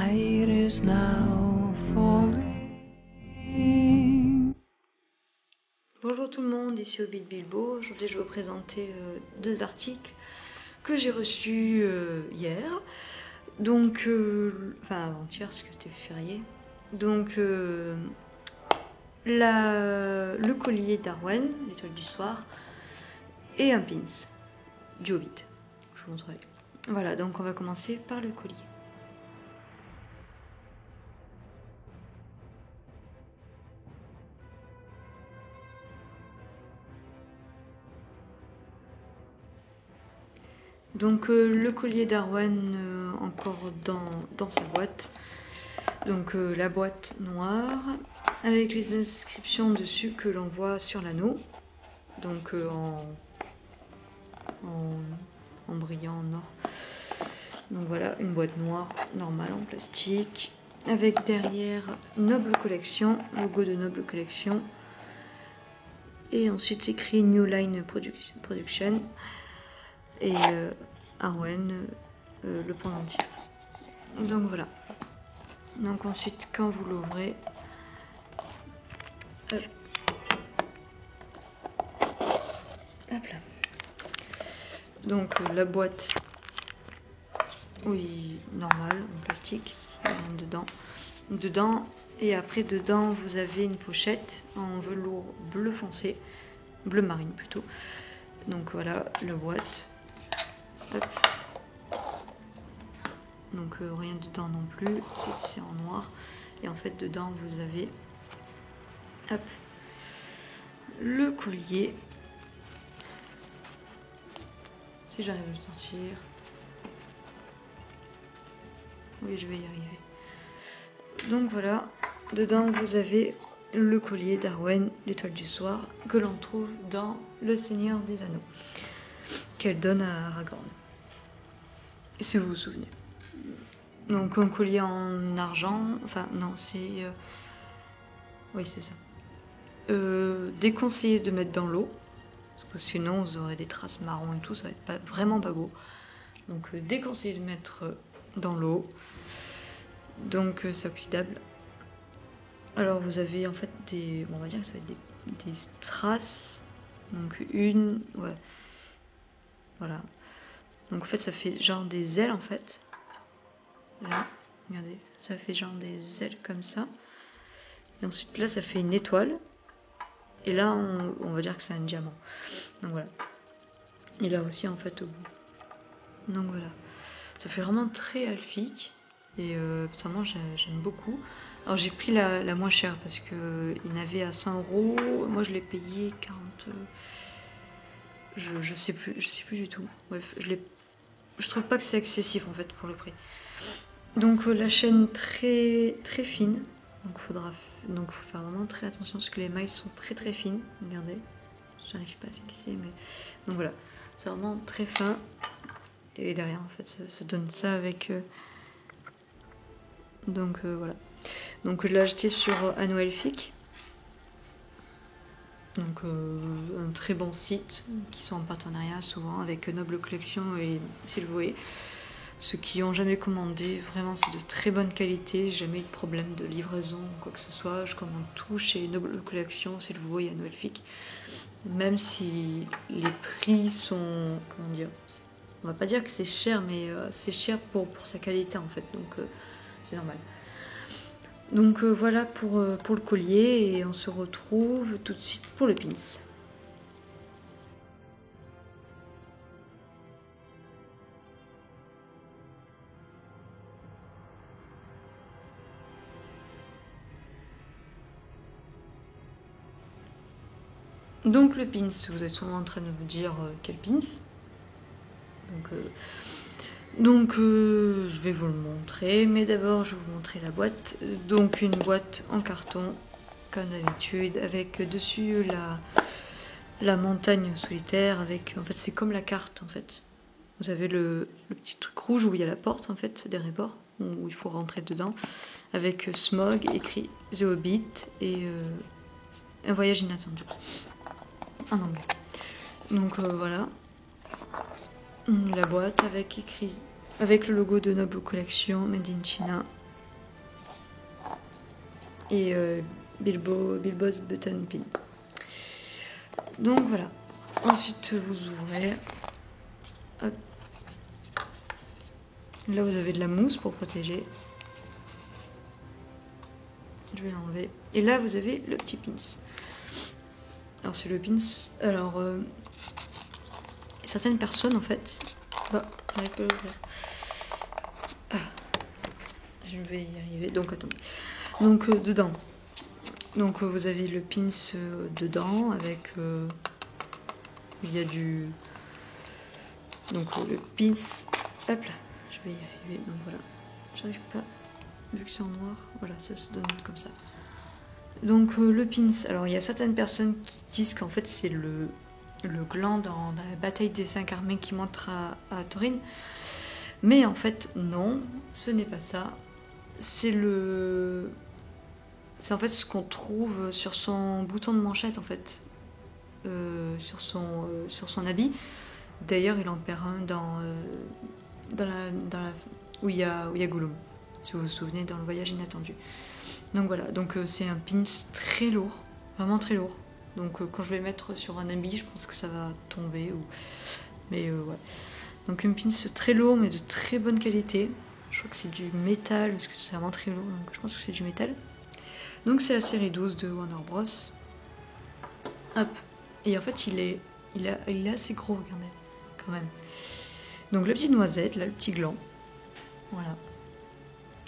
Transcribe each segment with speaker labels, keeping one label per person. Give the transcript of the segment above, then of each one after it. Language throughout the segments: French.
Speaker 1: night is now falling. Bonjour tout le monde, ici Hobbit Bilbo. Aujourd'hui je vais vous présenter deux articles que j'ai reçus hier. Donc, enfin avant-hier parce que c'était férié. Donc, le collier d'Arwen, l'étoile du soir, et un pins du Hobbit. Je vous montrerai. Voilà, donc on va commencer par le collier. Donc le collier d'Arwen encore dans sa boîte. Donc la boîte noire avec les inscriptions dessus que l'on voit sur l'anneau. Donc en brillant en or. Donc voilà, une boîte noire normale en plastique. Avec derrière Noble Collection, logo de Noble Collection. Et ensuite écrit New Line Production. Et Arwen, le pendentif. Donc voilà. Donc ensuite quand vous l'ouvrez, hop là. Donc la boîte, oui, normale en plastique, dedans, et après dedans vous avez une pochette en velours bleu foncé, bleu marine plutôt. Donc voilà la boîte. Hop. Donc rien dedans non plus, c'est en noir. Et en fait dedans vous avez hop, le collier. Si j'arrive à le sortir. Oui, je vais y arriver. Donc voilà, dedans vous avez le collier d'Arwen, l'étoile du soir, que l'on trouve dans Le Seigneur des Anneaux, qu'elle donne à Aragorn. Si vous vous souvenez. Donc un collier en argent, enfin non c'est... oui c'est ça. Déconseillé de mettre dans l'eau, parce que sinon vous aurez des traces marron et tout, ça va être vraiment pas beau. Donc déconseillé de mettre dans l'eau, donc c'est oxydable. Alors vous avez en fait des... bon, on va dire que ça va être des traces, donc une... ouais. Voilà. Donc en fait ça fait genre des ailes en fait. Là, regardez, ça fait genre des ailes comme ça. Et ensuite là ça fait une étoile. Et là on va dire que c'est un diamant. Donc voilà. Et là aussi en fait au bout. Donc voilà. Ça fait vraiment très elfique. Et personnellement j'aime beaucoup. Alors j'ai pris la moins chère parce que il y en avait à 100 €. Moi je l'ai payé 40. Je sais plus du tout. Bref, je trouve pas que c'est excessif en fait pour le prix. Donc la chaîne très très fine. Donc faut faire vraiment très attention parce que les mailles sont très très fines. Regardez, j'arrive pas à fixer, mais donc voilà, c'est vraiment très fin. Et derrière en fait ça donne ça avec. Donc voilà. Donc je l'ai acheté sur Anneau Elfique. Donc un très bon site qui sont en partenariat souvent avec Noble Collection et Silvoé. Ceux qui n'ont jamais commandé, vraiment c'est de très bonne qualité, jamais eu de problème de livraison ou quoi que ce soit. Je commande tout chez Noble Collection, Silvoé et Anneau Elfique. Même si les prix sont, comment dire, on va pas dire que c'est cher, mais c'est cher pour sa qualité en fait, donc c'est normal. Donc voilà pour le collier et on se retrouve tout de suite pour le pins. Donc le pins, vous êtes souvent en train de vous dire quel pins. Donc je vais vous le montrer, mais d'abord je vais vous montrer la boîte. Donc une boîte en carton, comme d'habitude, avec dessus la montagne solitaire, avec en fait c'est comme la carte en fait. Vous avez le petit truc rouge où il y a la porte en fait, des rebords, où il faut rentrer dedans, avec Smog écrit The Hobbit et un voyage inattendu en anglais. Donc voilà la boîte avec écrit, avec le logo de Noble Collection Made in China et Bilbo's Button Pin. Donc voilà. Ensuite vous ouvrez. Hop. Là vous avez de la mousse pour protéger. Je vais l'enlever. Et là vous avez le petit pins. Alors c'est le pins. Alors certaines personnes en fait. Bah, j'arrive pas à l'ouvrir. Ah, je vais y arriver. Donc attendez. Donc dedans. Donc vous avez le pins dedans avec. Il y a du. Donc le pins. Hop là. Je vais y arriver. Donc voilà. J'arrive pas. Vu que c'est en noir. Voilà, ça se donne comme ça. Donc le pins. Alors il y a certaines personnes qui disent qu'en fait c'est le gland dans la bataille des 5 armées qui montre à Thorin. Mais en fait non, ce n'est pas ça. C'est en fait ce qu'on trouve sur son bouton de manchette en fait. Sur son habit. D'ailleurs il en perd un dans la où il y a Gollum. Si vous vous souvenez, dans le voyage inattendu. Donc voilà, donc c'est un pins très lourd, vraiment très lourd. Donc quand je vais le mettre sur un habit, je pense que ça va tomber. Mais ouais. Donc un pins très lourd, mais de très bonne qualité. Je crois que c'est du métal, parce que c'est vraiment très lourd, donc je pense que c'est du métal. Donc c'est la série 12 de Warner Bros. Hop. Et en fait, il est assez gros, regardez, quand même. Donc la petite noisette, là, le petit gland. Voilà.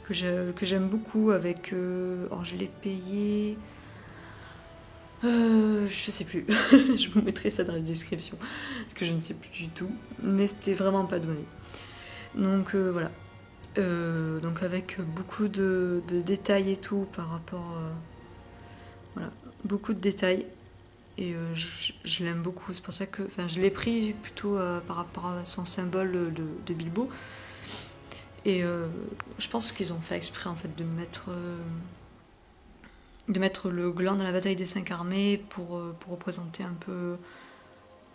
Speaker 1: Que j'aime beaucoup avec. Alors je l'ai payé. Je sais plus. Je vous mettrai ça dans la description. Parce que je ne sais plus du tout. Mais c'était vraiment pas donné. Donc voilà. Donc avec beaucoup de détails et tout par rapport. Voilà. Beaucoup de détails. Et je l'aime beaucoup. C'est pour ça que. Enfin, je l'ai pris plutôt par rapport à son symbole de Bilbo. Et je pense qu'ils ont fait exprès en fait de mettre le gland dans la bataille des 5 armées pour représenter un peu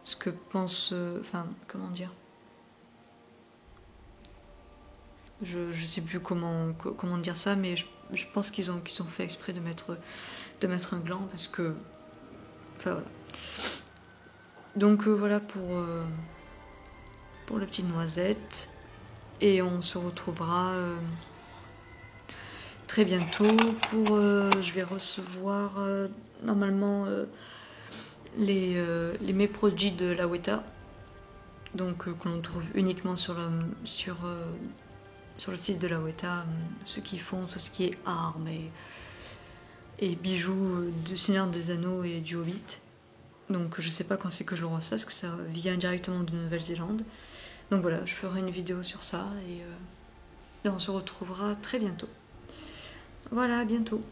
Speaker 1: ce que pense. Enfin, comment dire. Je sais plus comment dire ça, mais je pense qu'ils ont fait exprès de mettre un gland parce que. Enfin voilà. Donc voilà pour la petite noisette. Et on se retrouvera très bientôt pour. Je vais recevoir normalement les mets produits de la Weta, donc que l'on trouve uniquement sur le site de la Weta, ceux qui font tout ce qui est armes et bijoux de Seigneur des Anneaux et du Hobbit. Donc je sais pas quand c'est que je le reçois, parce que ça vient directement de Nouvelle-Zélande. Donc voilà, je ferai une vidéo sur ça et on se retrouvera très bientôt. Voilà, à bientôt.